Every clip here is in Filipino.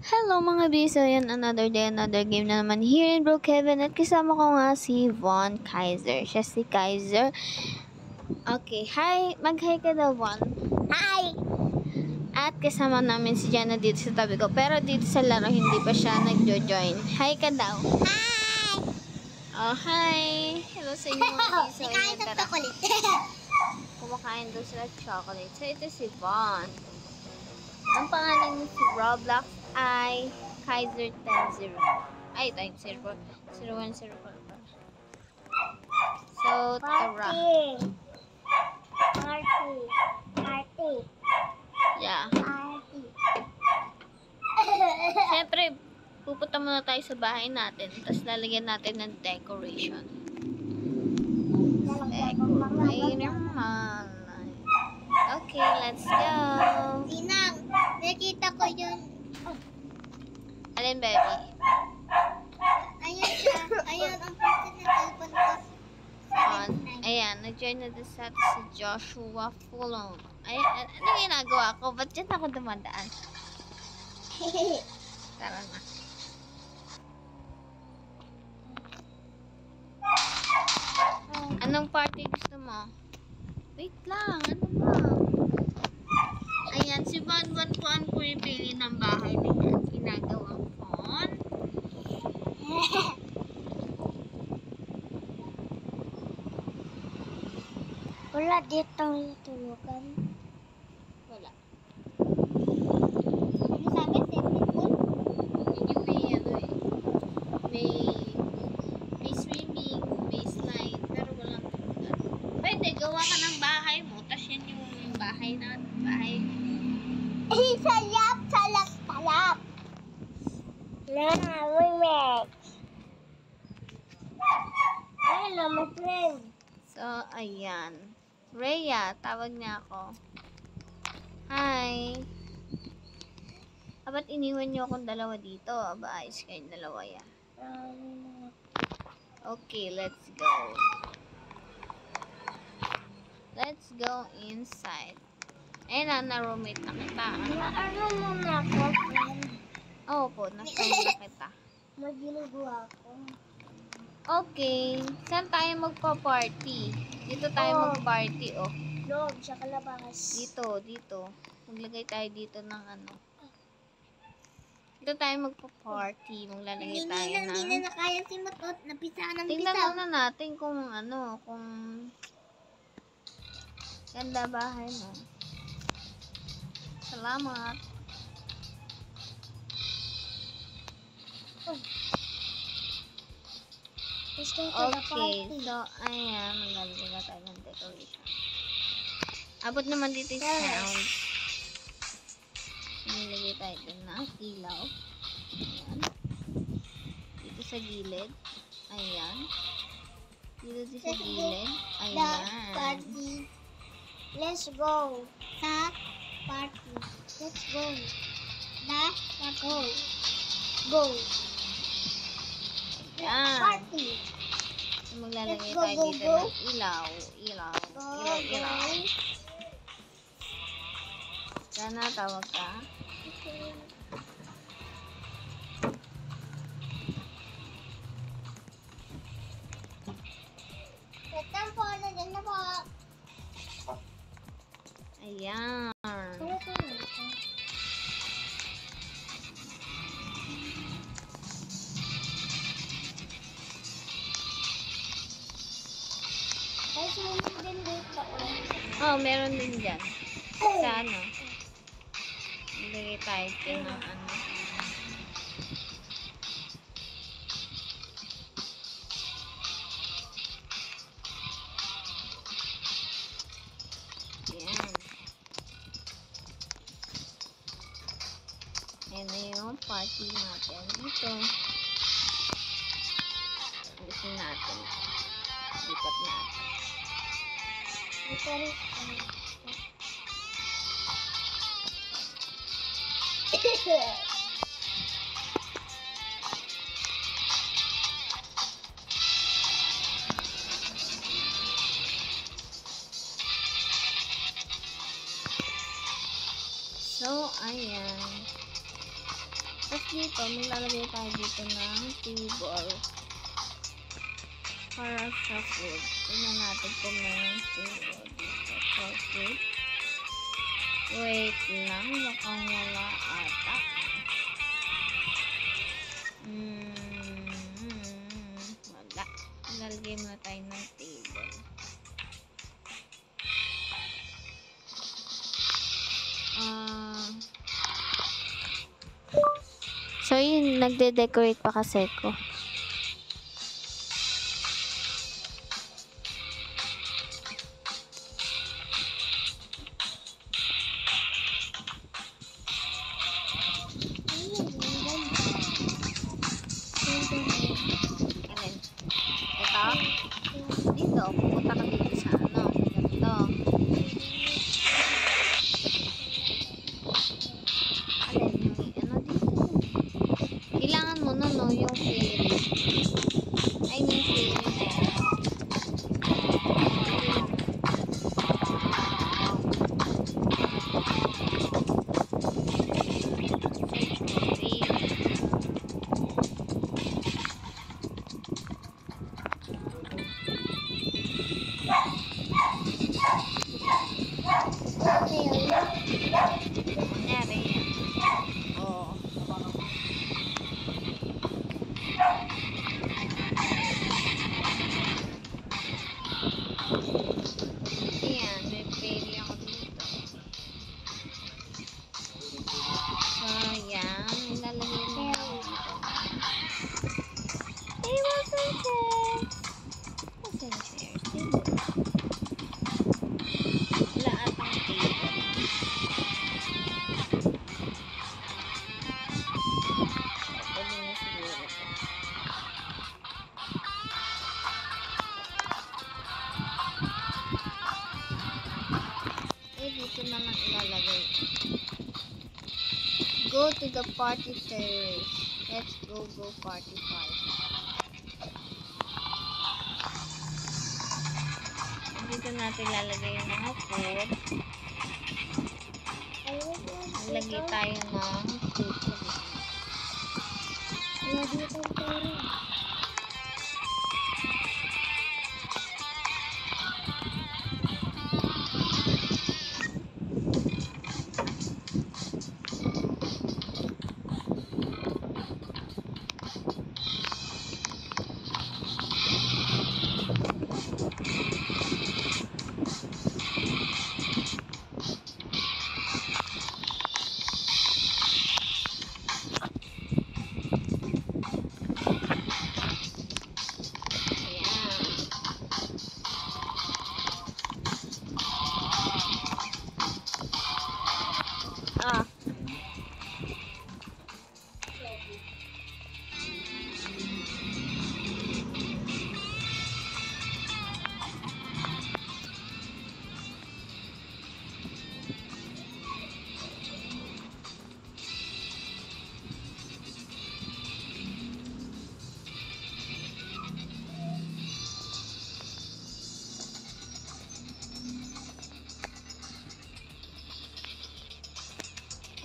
Hello mga biso, yan another day, another game na naman here in Brookhaven at kasama ko nga si Von Kaiser. Siya si Kaiser. Okay, hi! Mag-hi ka daw, Von. Hi! At kasama namin si Jana dito sa tabi ko. Pero dito sa laro, hindi pa siya nagjo-join. Hi ka daw. Hi! Oh, hi! Hello sa inyo mga biso. Nakain ng chocolate. Kumakain daw sila chocolate. So, ito si Von. Ang pangalan niya si Roblox ay Kaiser 100. Ay, time 0104. So, tara. Party. Yeah. Party. Siyempre, pupunta muna tayo sa bahay natin. Tapos lalagyan natin ng decoration. Okay, let's go. Sinang, nakita ko yun. Alin, baby? Ayun siya. Ayun ang person na cellphone ko. Ayan, nag-join na din sa si Joshua Fulon. Ay, ano ginagawa ko? Ba't dyan ako dumadaan? Tara na. Anong party gusto mo? Wait lang, ano ba? Ayan, si Von po ang pumipili ng bahay na yan. Ginagawang phone. Wala dito tulugan. Wala. Ano sabi? Swimming pool? Yung may ano eh. May swimming, may slide, pero walang tulugan. Pwede, gawa ka ng bahay mo. Tapos yan yung bahay na, bahay. Salap. Na, remix. Hello, my friend. So, ayan. Rhea, tawag niya ako. Hi. Ba't iniwan niyo akong dalawa dito? Aba, ayos kayong dalawa yan. Okay, let's go. Let's go inside. Ayun na, roommate na kita. Ano muna ako, friend? Oo po, na-friend na kita. Mag-ginagawa ako. Okay, saan tayo magpa-party? Dito tayo mag-party, oh. Loob, sa kalabas. Dito. Maglagay tayo dito ng ano. Dito tayo magpa-party. Maglalagay tayo ng... Hindi na kaya si Matot. Napisahan ng Tingnan pisaw. muna natin kung ano, kung... Ganda bahay mo. Salamat. Let's go to the Okay, party. so, ayan. Maglalagay na tayo ng decoration. Abot naman dito yung sound. Nilagay tayo din na ilaw. Ayan. Dito sa gilid. Ayan. Dito sa gilid. The Ayan. party. Let's go. Sa party. Let's go. Go. Go. Ayan. Party. So, maglalagay Let's go, tayo go, dito go. ng ilaw. Ilaw. Sana tawag ka. Let's po. Nandiyan na po. Ayan. Ay, swimming din dito. Oh, meron din dyan. Sa ano. Maglagay tayo din ng ano. Ayan. Ayan na yung party natin. Dito. Alisin natin. Lipat natin. Ito rin. So, ayan. Tapos dito, maglalagay tayo dito ng table para sa food. Tingnan natin kung may table dito for food. Wait lang, mukhang wala ata. Wala. Lalagay muna tayo ng table. So yun, nagde-decorate pa kasi ko. Alin? Ito? Dito, pupunta ka dito sa ano. Ganito. Alin? May ano dito. Kailangan mo no, yung fairy. I mean fairy na yan. Kunyari yan. Oo. Ayan, may fairy ako dito. So, ayan. Ilalagay mo ako dito. Tables and chairs. Tables and chairs. Wala atang table. Pwede na siguro ito. Dito naman ilalagay. Go to the party terrace. Let's go party party. Dito natin lalagay yung mga food. Lalagay tayo ng food.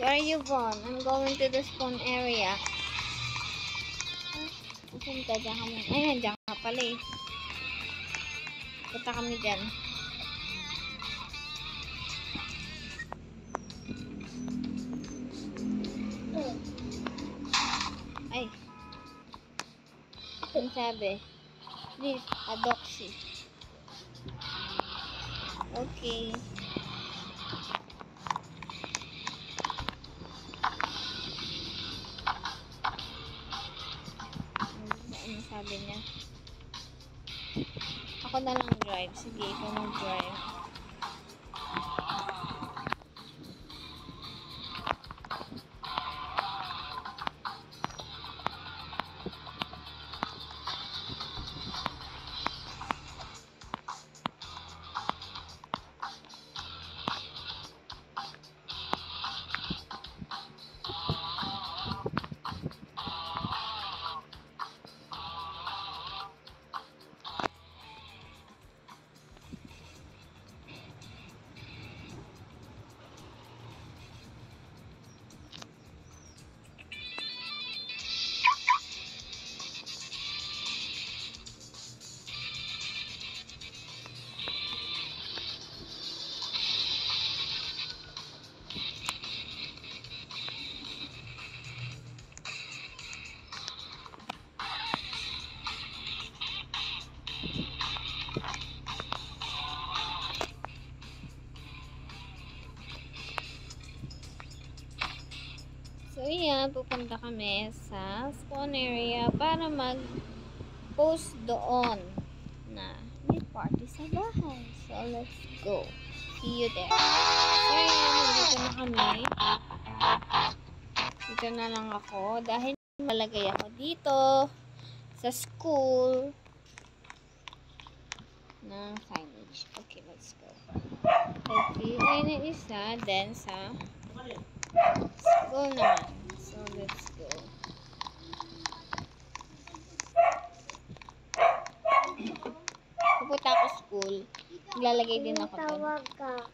Where are you, Vaughn? I'm going to the spawn area. Saan ka? Diyan ka mo. Ay, nandiyan ka pala eh. Punta kami dyan. Ay. Ang sabi. Please, a doxy. Okay. Ano sabi niya? Ako na lang drive. Sige, ikaw mag-drive. So, yan, pupunta kami sa spawn area para mag-post doon na may party sa bahay. So, let's go. See you there. So, yan, nandito na kami. Dito na lang ako dahil malagay ako dito sa school ng signage. Okay, let's go. Okay, ayun na isa. Then, sa school naman. So, let's go. Pupunta ako school. Maglalagay din ako doon. Tawag ka.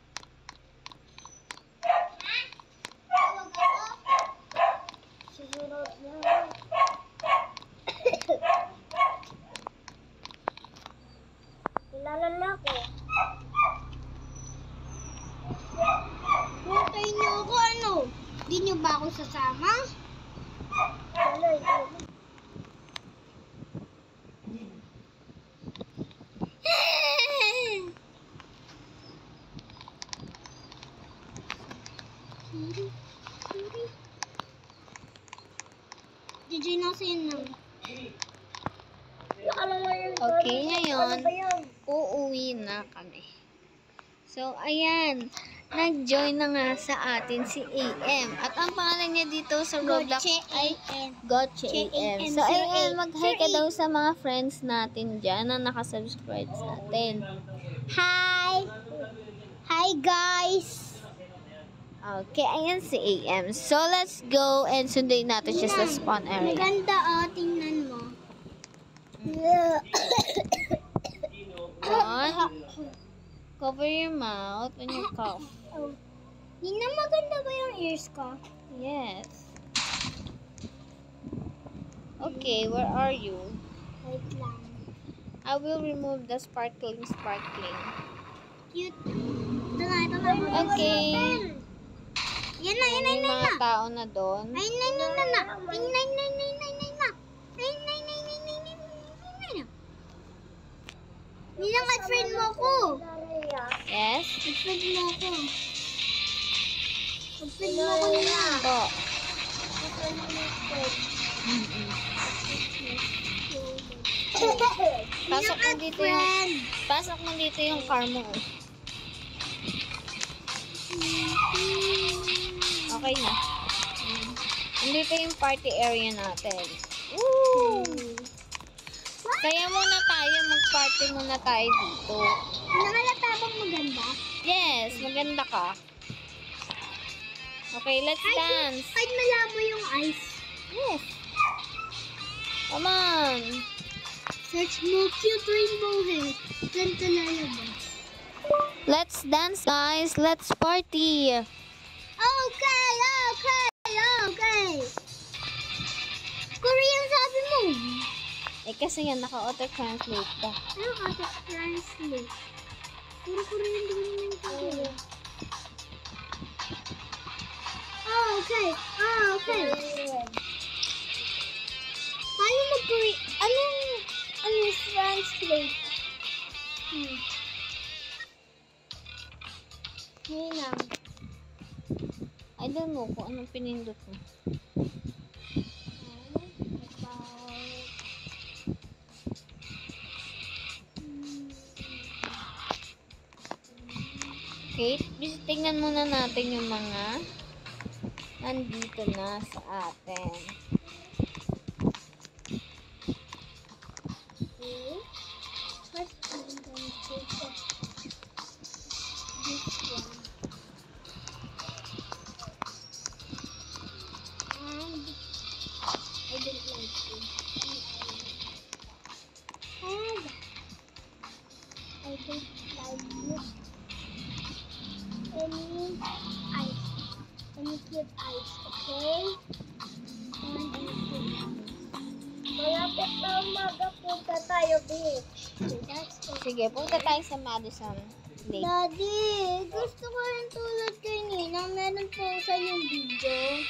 Susunod na. Ilalala ko. Hintay niyo ako ano? Di niyo ba ako sasama? Tuloy. DJ na sa'yo na. Okay, ngayon, uuwi na kami. So, ayan. Nag-join na nga sa atin si AM. At ang pangalan niya dito sa Roblox ay Gotcha AM. So, ayan, mag-hi ka daw sa mga friends natin dyan na nakasubscribe sa atin. Hi! Hi guys! Okay, ayan si AM. So, let's go and sunduin natin siya sa spawn area. Maganda tingnan mo. On. Cover your mouth when you cough. Nina, maganda ba yung ears ko? Yes. Okay, where are you? Wait lang. I will remove the sparkling. Cute. Ito na. Okay. Yan na. May mga tao na doon. Ay, na. Ninang, ad-friend mo ako. Yes? Ad-friend mo ako. Ad-friend mo ako nila. Po. Pasok mo dito yung pasok mo dito yung car mo. Okay na. Andito yung party area natin. Woo! Kaya muna tayo, mag-party muna tayo dito. Nakalata bang maganda? Yes, maganda ka. Okay, let's dance. Kahit malabo yung eyes. Yes. Come on. Search mo cute rainbow hair. Ganda na yun. Let's dance, guys. Let's party. Okay. Korean sabi mo. Eh, kasi yan, naka-auto-translate ka. Ano ka translate? Puro Korean din naman tayo. Okay. Paano mag-Korean? Anong translate? Hinang. I don't know kung anong pinindot mo. Okay, tingnan muna natin yung mga nandito na sa atin. Okay. First, I'm going to take this one. And I don't like it. And I don't like this. Any eyes. Any cute eyes, okay? And any cute eyes. Malapit na umaga, punta tayo beach. Okay, that's it. Sige, punta tayo sa Madison Lake. Daddy, gusto ko rin tulad kay Nina. Meron po sa yung video.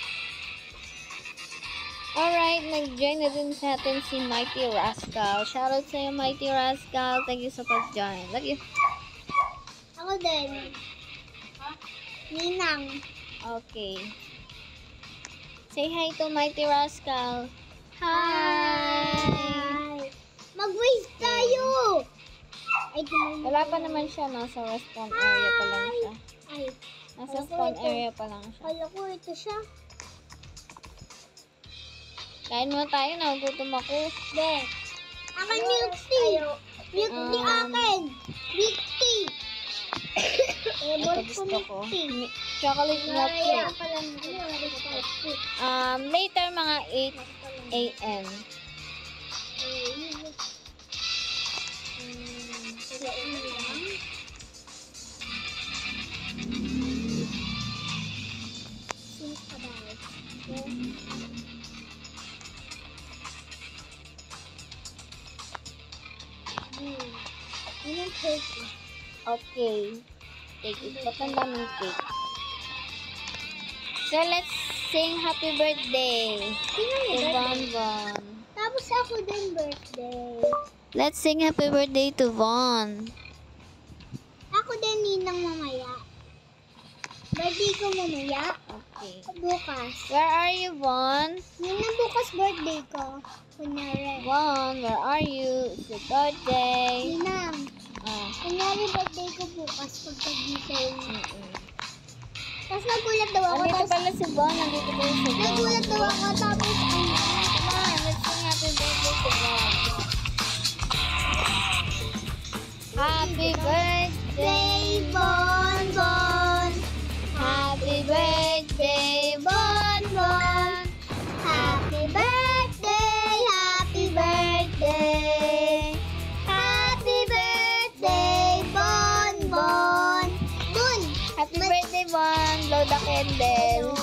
Alright, nag-join na din sa atin si Mighty Rascal. Shoutout sa'yo, Mighty Rascal. Thank you sa pag-join. Love you. Ako din. Ninang. Okay. Say hi to Mighty Rascal. Hi! Mag-waste tayo! Ay, Wala pa naman siya, nasa respawn area pa lang siya. Ay, Nasa spawn area pa lang siya. kala ko ito siya. Kain muna tayo, nagugutom ako. Be. Akin milk tea. Milk tea akin. Milk tea. Ito gusto ko. Chocolate milk Kaya cake. pala Later, mga 8 a.m. Okay. Take it. Ba't ang daming cake? So, let's sing happy birthday to Bonbon. Tapos ako din birthday. Let's sing happy birthday to Von. Ako din ninang mamaya. Birthday ko mamaya. Okay. Bukas. Where are you, Von? Ninang bukas birthday ko. Kunyari. Von, where are you? It's your birthday. Ninang. Ah. Kunyari birthday ko bukas pagkagising. Mm-mm. Tapos nagulat daw ako. Nandito Tapos pala si Von. Nandito pala si Von. nagulat daw ako. Tapos Come on, let's sing happy birthday to Von. Happy birthday. Day Bon Bon. Happy birthday, Bon Bon. Happy birthday. Happy birthday. Happy birthday Bon Bon. Dun. Happy birthday, Bon. Blow the candle.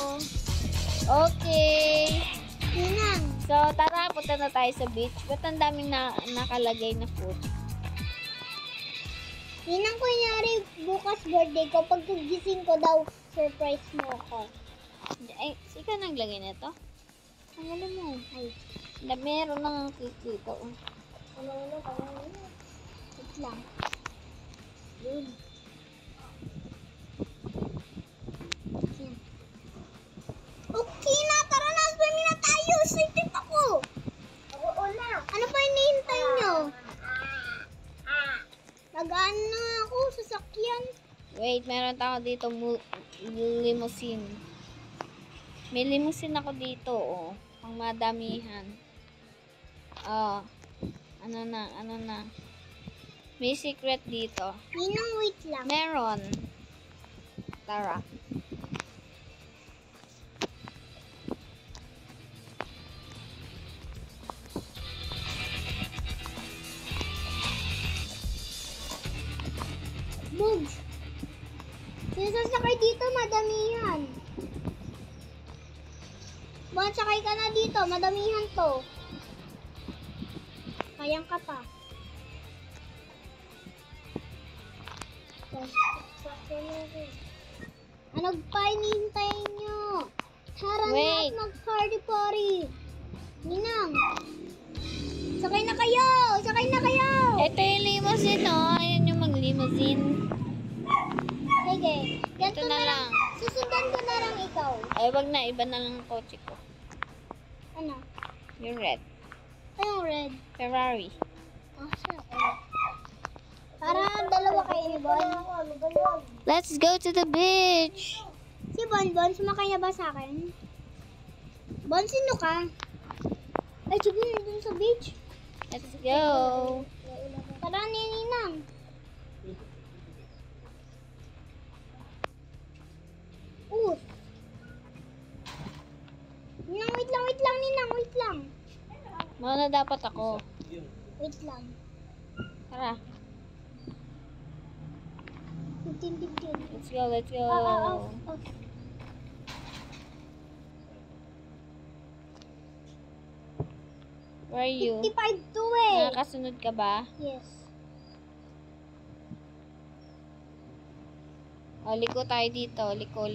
Okay. Ninang. So, tara, punta na tayo sa beach. Ba't ang daming nakalagay na food? Ninang, kunyari bukas birthday ko. Pagkagising ko daw, surprise mo ako. Ay, ikaw naglagay na ito? Ang alam mo. Ay. Meron nang kikita. Oh. Ano? Wait lang. Yun. Yan. Okay na, tara na, swimming na tayo. Sleeping ako. Oo na. Ano pa hinihintay nyo? Nagaan na ako sa sakyan. Wait, meron tayo dito limousine. May limousine ako dito, oh. Pang madamihan. Oh. Ano na. May secret dito. Ninang, wait lang. Meron. Tara. Bugs. Sinasakay dito, madamihan. Bon, sakay ka na dito, madamihan to. Kayang ka pa. Ano pa inihintayin nyo? Tara na Wait. at mag-party-party. Ninang. Sakay na kayo! Sakay na kayo! Ito yung limousine, oh. Ayan yung mag-limousine. Sige. Ito na lang. Susundan ko na lang ikaw. Ay, wag na. Iba na lang ang kotse ko. Ano? Yung red. Anong red? Ferrari. Oh, siya. Para dalawa kayo ni Bon. Let's go to the beach. Si Bon, sumakay na ba sa akin? Bon, sino ka? Ay, sige, dun sa beach. Let's go. Tara, Ninang. Ninang, wait lang, Ninang, wait lang. Mauna dapat ako. Wait lang. Tara. 15. Let's go, let's go. Okay. Where are you? 55 to eh. Nakakasunod ka ba? Yes. O, liko tayo dito. Liko.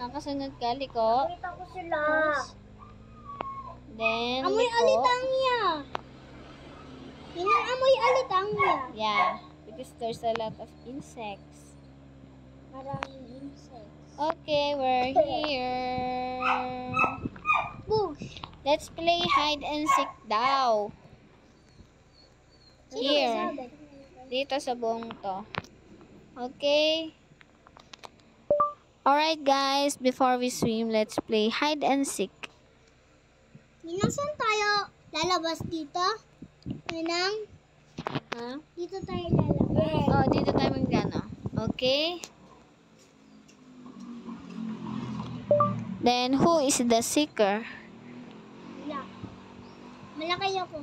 Nakakasunod ka, liko. Nakita ko sila. Then, Amoy liko. alitangya. Ninang, amoy alitangya. Yeah, because there's a lot of insects. Maraming insects. Okay, we're here. Let's play hide and seek daw. Here. Dito sa buong to. Okay? Alright guys, before we swim, let's play hide and seek. Ninang, saan tayo lalabas dito? Ninang, Huh? dito tayo lalabas. Oh, dito tayo magano. Okay? Then, who is the seeker? Wala. Malaki ako.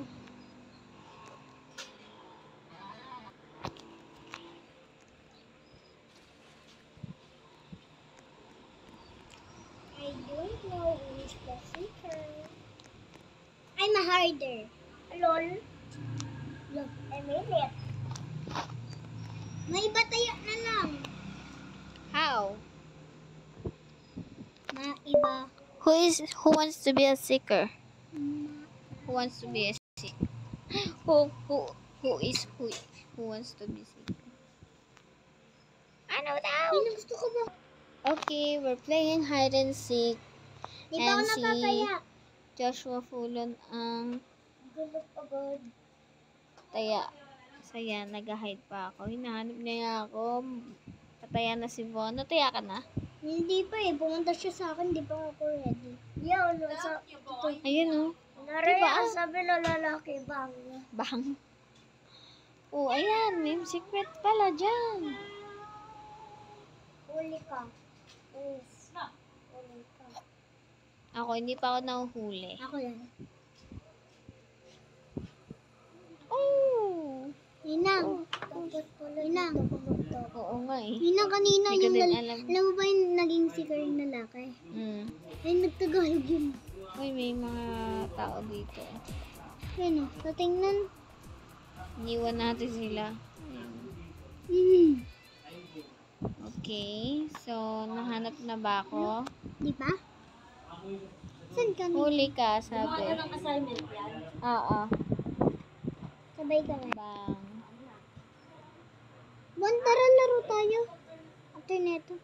I don't know who is the seeker. I'm a harder. Lol. Look, I made it. May iba tayo na lang. How? Maiba. Who wants to be a seeker? Who wants to be a seeker? Who wants to be seeker? Ano daw? Ninang, gusto ko ba? Okay, we're playing hide and seek. Di ba ako And si natataya? Joshua Fulon ang Gulo pagod. taya. Saya, nag-hide pa ako. Hinahanap niya ako. Pataya na si Von. Nataya ka na? Hindi pa eh. Pumunta siya sa akin. Di pa ako ready. Yeah, ano sa... Ayun oh. Diba? Sabi na lalaki bang. Bang. Oh, ayan. May secret pala dyan. Huli ka. Yes. Huli ka. Ako, hindi pa ako nahuhuli. Ako yan. Oh! Ninang. Ninang. Oo nga eh. Ninang, kanina Hindi ko yung... din alam. Alam mo ba yung naging sicker yung lalaki? Ay, nagtagalog yun. Uy, may mga tao dito. Yan o. So, tingnan. Iniwan natin sila. Ayan. Hmm. Okay. So, nahanap na ba ako? Di ba? Saan ka? Huli ka, sabi. ng assignment yan? Oo. Sabay ka nga. Bang. Bon, tara laro tayo. After neto.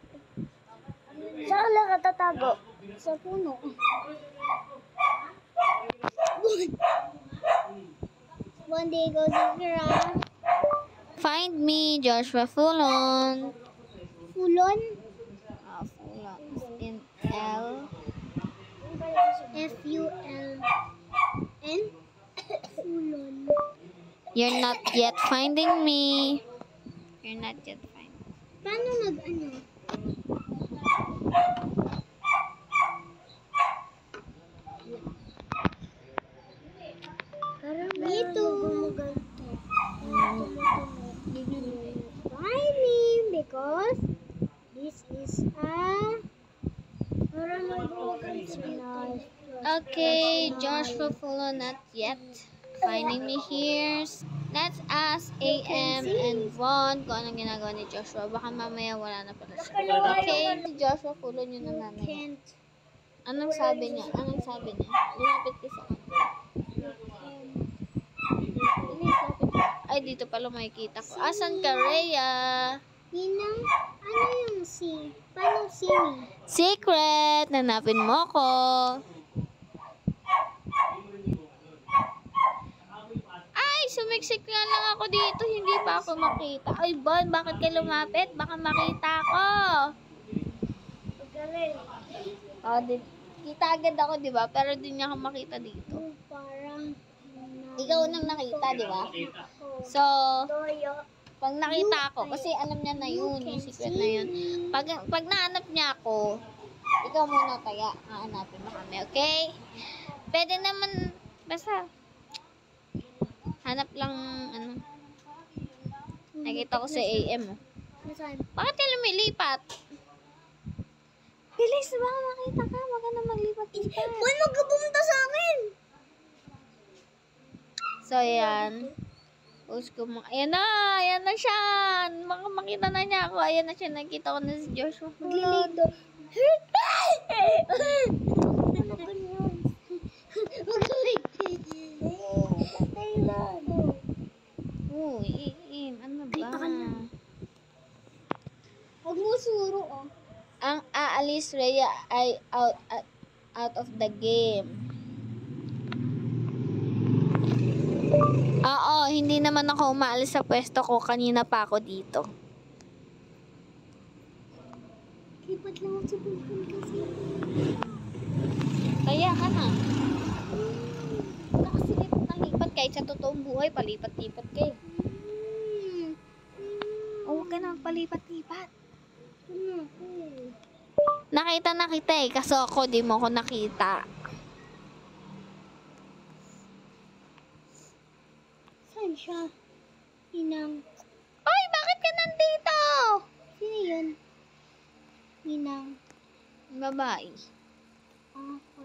Saan lang ka tatago? Sa puno. One day go Zikra. Find me, Joshua Fulon. Fulon. Fulon. In L. F-U-L-N. Fulon. You're not yet finding me. You're not yet finding me. Paano nag-ano? Dito. Find me because this is a Okay, Joshua Fulon, not yet finding me here. Let's ask AM and Von kung anong ginagawa ni Joshua. Baka mamaya wala na pala siya. Okay, si Joshua Fulon yun na namin. can't. Anong sabi niya? Lumapit ka sa kanya. Ay, dito pala makikita ko. Asan ka, Rhea? Ninang, ano yung C? Paano C ni? Secret! Nanapin mo ko. Ay, sumiksik nga lang ako dito. Hindi pa ako makita. Ay, Bon, bakit ka lumapit? Baka makita ako. Magaling. Oh, kita agad ako, di ba? Pero di niya ako makita dito. Parang Ikaw nang nakita, di ba? So, Toyo. pag nakita ako, kasi alam niya na yun, yung secret na yun. Pag nahanap niya ako, ikaw muna kaya, hahanapin mo kami, okay? Pwede naman, basta, hanap lang, nakita ko sa AM, oh. Nasaan? Bakit ka lumilipat? Bilis, baka makita ka, wag ka na maglipat-lipat. Boy, wag ka pumunta sa akin! So, ayan. Post ko mga, ayan na siya. Baka makita na niya ako. Ayan na siya, nakita ko na si Joshua. Maglilito. Ano ba yun? Wag ka Ano ba? Kita ka na. Huwag mo suro, oh. Ang aalis Rhea ay out of the game. Oo, hindi naman ako umaalis sa pwesto ko. Kanina pa ako dito. Lipat lang ako sa bulkan kasi. Kaya ka na. Nakasilip ng lipat kahit sa totoong buhay, palipat-lipat ka eh. Huwag ka na palipat-lipat. Ano ako? Nakita na kita eh, kaso ako di mo ko nakita. Saan siya? Ninang. Ay, bakit ka nandito? Sino yun? Ninang. Babae. Ako.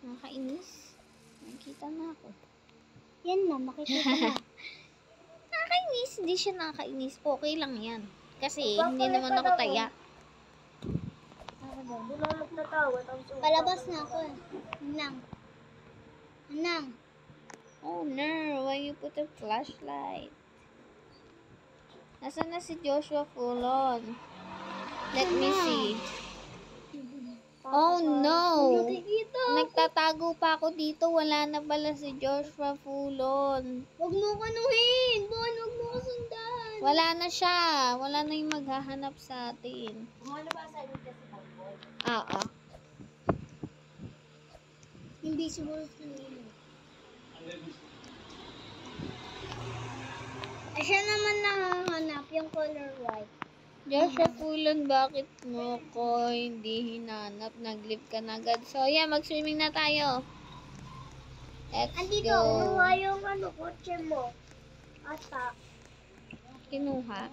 Nakainis. Nakita na ako. Yan na, makikita na. Nakainis, hindi siya nakainis. Okay lang yan. Kasi Bakit hindi naman ka ako daw? taya. Bunalap na tawad. Palabas na ako eh. Ninang. Ninang. Oh no, why you put a flashlight? Nasaan na si Joshua Fulon? Let me see. Oh no! Nakikita. Nagtatago pa ako dito. Wala na pala si Joshua Fulon. Huwag mo kanuhin. Bon, huwag mo kasundan. Wala na siya. Wala na yung maghahanap sa atin. Ano ba sa inyo kasi Bonbon? Oo. Invisible kanina. Siya naman nakahanap yung color white. Joshua Fulon, bakit mo ko hindi hinanap? Nag-leave ka na agad. So, yeah, mag-swimming na tayo. Let's Andito, go. unuha yung kotse mo. Ata. Kinuha.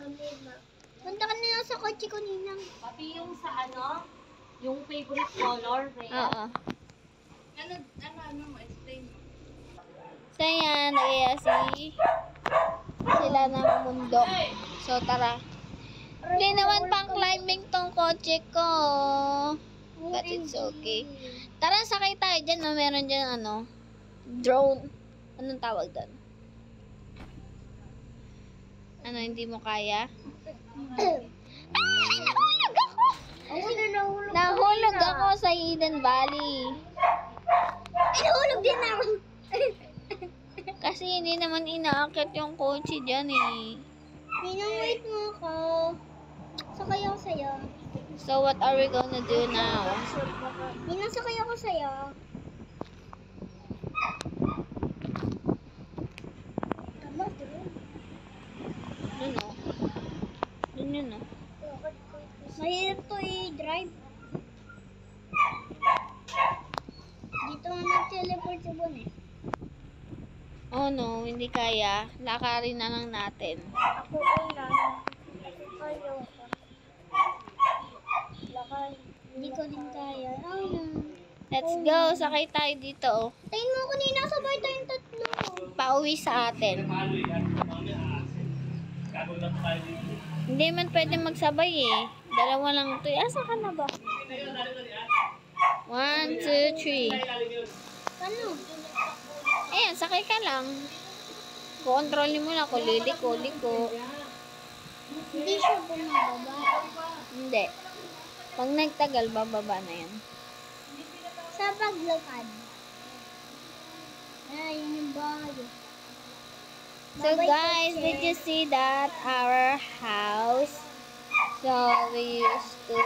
Kanina. Punta ka na lang sa kotse ko, Ninang. Pati yung sa yung favorite color, Oo. Ano mo, explain. So, yan. Kaya sila ng mundo. So, tara. Hindi naman pang climbing tong kotse ko. But it's okay. Tara, sakay tayo dyan. No? Meron dyan, drone. Anong tawag doon? Ano, hindi mo kaya? Nahulog ako! Nahulog ako sa Hidden Valley. Nahulog din ako. Kasi hindi naman inaakit yung kotse dyan eh. Ninang, wait mo ako. Sakay ako sa'yo. So, what are we gonna do now? Ninang, sakay ako sa'yo. Tama, bro. Ano? Ano? Mahirap to i-drive. Dito nga nag-teleport si Bon eh. Oh no, hindi kaya. Lakarin na lang natin. Ako lang. Ayaw ko. Lakay. Hindi ko din kaya. Ay na. Let's go, sakay tayo dito. Oh. Tayin mo ako nina, sabay tayong tatlo. Pauwi sa atin. Hindi man pwede magsabay eh. Dalawa lang ito. Asa ka na ba? 1, 2, 3. Ano? Ayan, sakay ka lang. Kontrolin mo lang kung liliko. Hindi siya bumababa. Hindi. Pag nagtagal, bababa na yan. Sa paglakad. Ay, yun yung bahay. So guys, did you see that? Our house. So we used to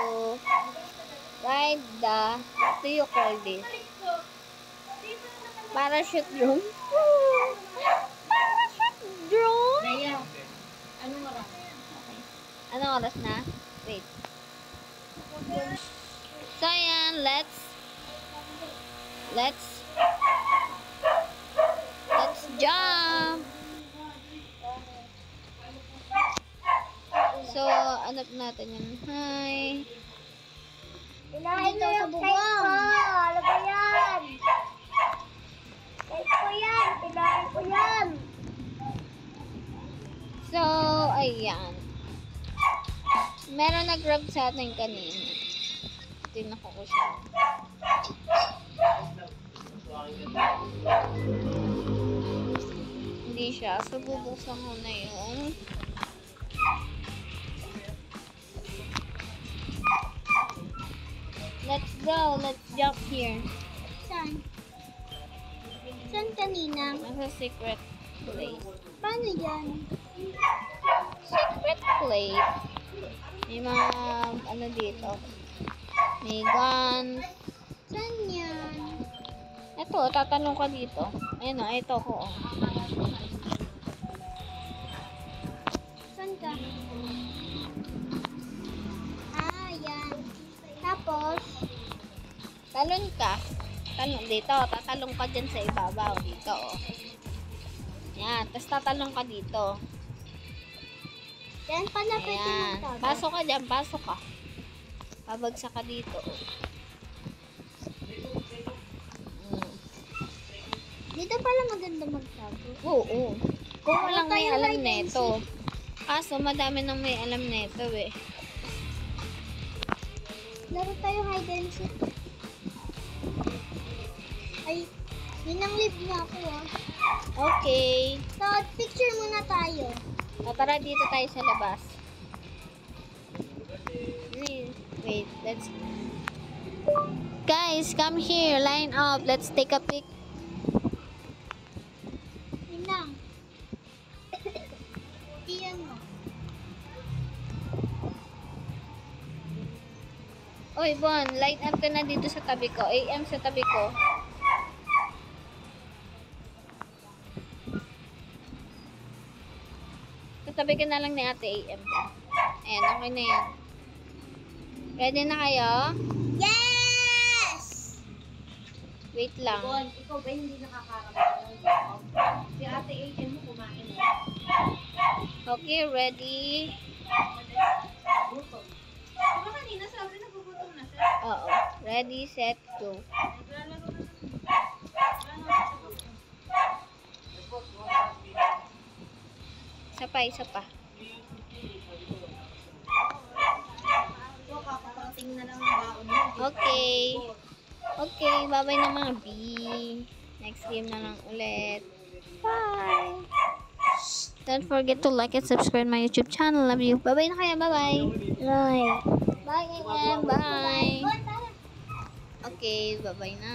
ride the, what do you call this? Parachute drone? Parachute drone? Naya, anong oras? Anong oras na? Wait. So yan, let's jump! So, anap natin yan. Hi! Inahin mo yung cake ko. Ano ba yan? Cake ko yan. Inahin ko yan. So, ayan. Meron nag-grab sa atin kanina. Tingnan ko siya. Hindi siya. So, bubuksan ko na yung let's go. Let's jump here. Saan? Saan kanina? Nasa secret place. Paano yan? Secret place. May mga ano dito. May guns. Saan yan? Ito, tatanong ka dito. Ayun o, ito ko. Oh. Saan ka? Ah, yan. Tapos, Talon ka. Talon dito. Tatalong ka dyan sa ibabaw. Dito, oh. Yan. Tapos tatalong ka dito. yan pala pwede Ayan. magtagal. Pasok ka dyan. Pasok ka. Pabagsak ka dito, oh. Dito pala maganda magtago. Oo. Kung walang may tayo alam hide and neto. Kaso, madami nang may alam neto, eh. Laro tayo hide and seek. Ay, yun ang live niya ako ah. Okay. So, picture muna tayo. O, tara dito tayo sa labas. Wait, let's... Guys, come here. Line up. Let's take a pic. Yun lang. Iyan mo. Oy, Bon, line up ka na dito sa tabi ko. AM sa tabi ko. Katabi ka na lang ni Ate AM. Ayan, okay na yan. Ready na kayo? Yes! Wait lang. Bon, ikaw ba hindi nakakaramdam ng gutom? Si Ate AM mo kumain na. Okay, ready? Gutom. Diba kanina sabi na gugutom na siya? Oo. Ready, set, go. Naglalaro na Isa pa, isa pa. So, kakaparating na lang ng baon mo. Okay. Okay, bye-bye na mga B. Next game na lang ulit. Bye! Don't forget to like and subscribe my YouTube channel. Love you. Bye-bye na kayo. Bye-bye. Bye. Bye, AM. Bye. Bon, tara. Okay, bye-bye na.